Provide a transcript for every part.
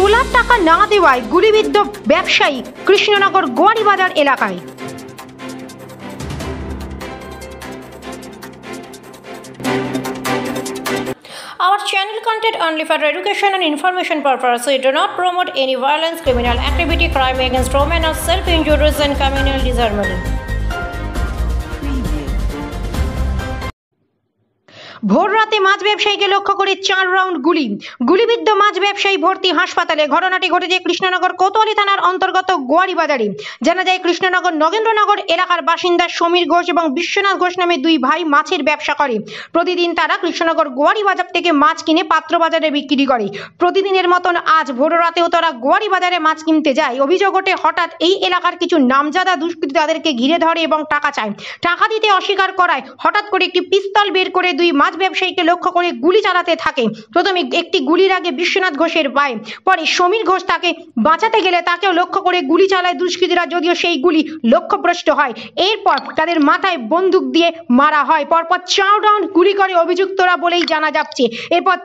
তোলার টাকা না দেওয়ায় গুলিবিদ্ধ ব্যবসায়ী কৃষ্ণনগর গোয়ারিবাজার এলাকায়। Our channel content only for education and information purposes. We do not promote any violence, criminal activity, crime against women, or self-injuries and communal disharmony. ভোর রাতে মাছ ব্যবসায়ীকে লক্ষ্য করে 4 রাউন্ড গুলিবিদ্ধ মাছ ব্যবসায়ী ভর্তি হাসপাতালে। ঘটনাটি ঘটেছে কৃষ্ণনগর কোতোয়ালি থানার অন্তর্গত গোয়ারিবাজারে। জানা যায় কৃষ্ণনগর নগেন্দ্রনগর এলাকার বাসিন্দা সমীর ঘোষ এবং বিশ্বনাথ ঘোষ নামে দুই ভাই মাছের ব্যবসা করে। প্রতিদিন তারা কৃষ্ণনগর গোয়ারিবাজার থেকে মাছ কিনে পাত্র বাজারে বিক্রি করে। প্রতিদিনের মতন আজ ভোর রাতেও তারা গোয়ারিবাজারে মাছ কিনতে যায়। অভিযোগ ওঠে হঠাৎ এই এলাকার কিছু নামজাদা দুষ্কৃতী তাদেরকে ঘিরে ধরে এবং টাকা চায়। টাকা দিতে অস্বীকার করায় হঠাৎ করে একটি পিস্তল বের করে দুই মাছ ব্যবসায়ীকে লক্ষ্য করে গুলি চালাতে থাকে। প্রথমে একটি গুলির আগে বিশ্বনাথ ঘোষের পায়ে, পরে সমীর ঘোষ তাকে বাঁচাতে গেলে তাকেও লক্ষ্য করে গুলি চালায় দুষ্কৃতীরা, যদিও সেই গুলি লক্ষ্যভ্রষ্ট হয়। এরপর তাদের মাথায় বন্দুক দিয়ে মারা হয়। পরপর 4 রাউন্ড গুলি করে অভিযুক্তরা বলেই জানা যাচ্ছে। এরপর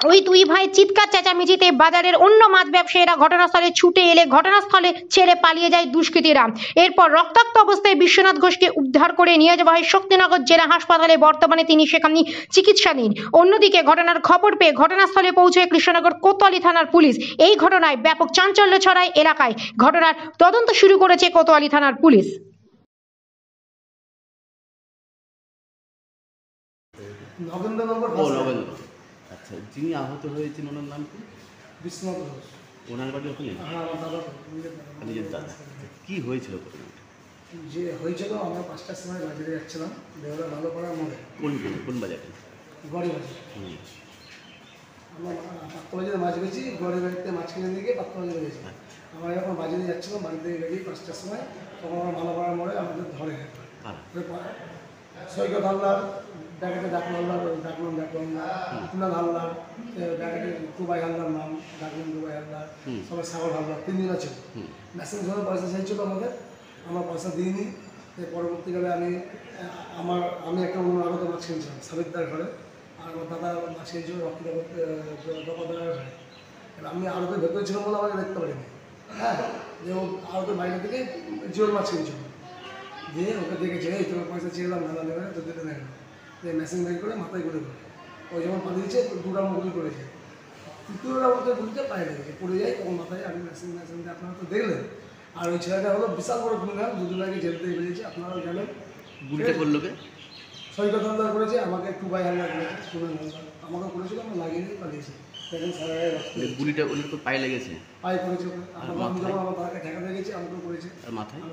ওই দুই ভাই চিৎকার চেঁচামেচিতে বাজারের অন্য মাছ ব্যবসায়ীরা ঘটনাস্থলে ছুটে এলে ঘটনাস্থলে ছেড়ে পালিয়ে যায় দুষ্কৃতীরা। এরপর রক্তাক্ত অবস্থায় বিশ্বনাথ ঘোষকে উদ্ধার করে নিয়ে যাওয়া হয় শক্তিনগর জেলা হাসপাতালে। বর্তমানে তিনি সেখানে চিকিৎসাধীন। অন্যদিকে ঘটনার খবর পেয়ে ঘটনাস্থলে পৌঁছয় কৃষ্ণনগর কোতোয়ালি থানার পুলিশ। এই ঘটনায় ব্যাপক চাঞ্চল্য ছড়ায় এলাকায়। ঘটনার তদন্ত শুরু করেছে কোতোয়ালি থানার পুলিশ। আচ্ছা, যিনি আহত হয়েছেন ওনার নাম কি? বিশ্বনাথ ঘোষ। ওনার বাড়ি ওখানে? হ্যাঁ, আমার দাদা। নিজের দাদা। কী হয়েছিল প্রথমে? যে হয়েছিল, আমরা 5টার সময় বাজারে যাচ্ছিলাম, দেওয়ালে ভালো করার মোড়ে। কোন বাজারে? গড়ি বাজার। আমরা পাত্র বাজারে মাছ বেছি, গড়ি বাড়িতে মাছ কিনে নিয়ে গিয়ে পাত্র বাজারে গেছি। আমরা যখন বাজারে যাচ্ছিলাম, বাড়ি থেকে বেরিয়ে 5টার সময়, তখন আমরা ভালো করার মোড়ে আমাদের ধরে সৈকত হালদার, ব্যাকেটে ডাকলাম কুনাল হালদার, ব্যাকেটে দুবাই হালদার নাম ডাকলাম, দুবাই হালদার, সবাই সাগর হালদার, 3 দিন আছে। মেশিন ধরে পয়সা চাইছিল আমাদের, আমরা পয়সা দিইনি। পরবর্তীকালে আমি একটা অন্য আগত মাছ কিনছিলাম সাবিকদার ঘরে, আর আমার দাদা মাছ কিনছিল রক্তদার ঘরে। এবার আমি আড়তের ভেতরে ছিলাম বলে আমাকে দেখতে পারিনি। হ্যাঁ, যে ও আড়তের বাইরে থেকে জিওর মাছ কিনছিল, দিয়ে ওকে দেখেছে, এই তোমার পয়সা চেয়েলাম না নেবে, তো দিতে নেই। মেশিন বের করে মাথায় করে ওই যখন পালিয়েছে 2 রাউন্ড গুলি করেছে। 3য় রাউন্ডে গুলিতে পায়ে লেগেছে, পড়ে যায় তখন মাথায়। আমি মেশিন দিয়ে আপনারা তো দেখলেন। আর ওই ছেলেটা হলো বিশাল বড় ক্রিমিনাল, 2 দিন আগে জেল থেকে বেরিয়েছে, আপনারাও জানেন। গুলিটা করলো কে? সৈকত হালদার করেছে, আমাকে একটু বাই হালদার করেছে, কুনাল হালদার আমাকে করেছিল, আমরা লাগিয়ে দিয়ে পালিয়েছি। দেখেন সারা গুলিটা ওনার তো পায়ে লেগেছে? পায়ে করেছে। আমি যখন আমার দাদাকে ঠেকাতে গেছি, আমাকেও করেছে। আর মাথায়?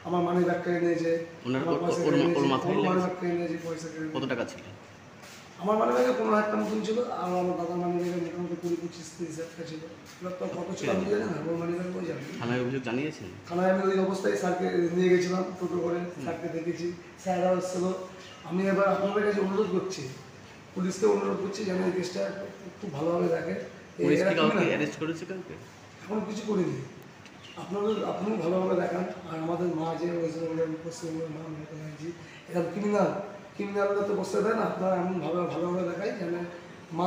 আমার মানি ব্যাগ কেড়ে নিয়েছে, কত টাকা ছিল? আমার মানি ব্যাগে 15,000 টাকা মতন ছিল, আর আমার দাদার মানি ব্যাগে মোটামুটি 20-25-30 টাকা ছিল। তো কত ছিল আমি জানি না, ওর মানি ব্যাগ ওই জানি। থানায় অভিযোগ জানিয়েছেন? থানায় আমি ওই অবস্থায় স্যারকে নিয়ে গেছিলাম টোটো করে, স্যারকে দেখেছি, স্যাররা এসেছিল। আমি এবার আপনাদের কাছে অনুরোধ করছি, পুলিশকে অনুরোধ করছি যেন এই কেসটা খুব ভালোভাবে দেখে। এখন কিছু করিনি, আপনিও ভালোভাবে দেখান। আর আমাদের মা যে পশ্চিমবঙ্গের মা মমতা ব্যানার্জি, এরকম ক্রিমিনালরা তো বসতে দেয় না, আপনারা এমন ভালোভাবে দেখাই যেন মা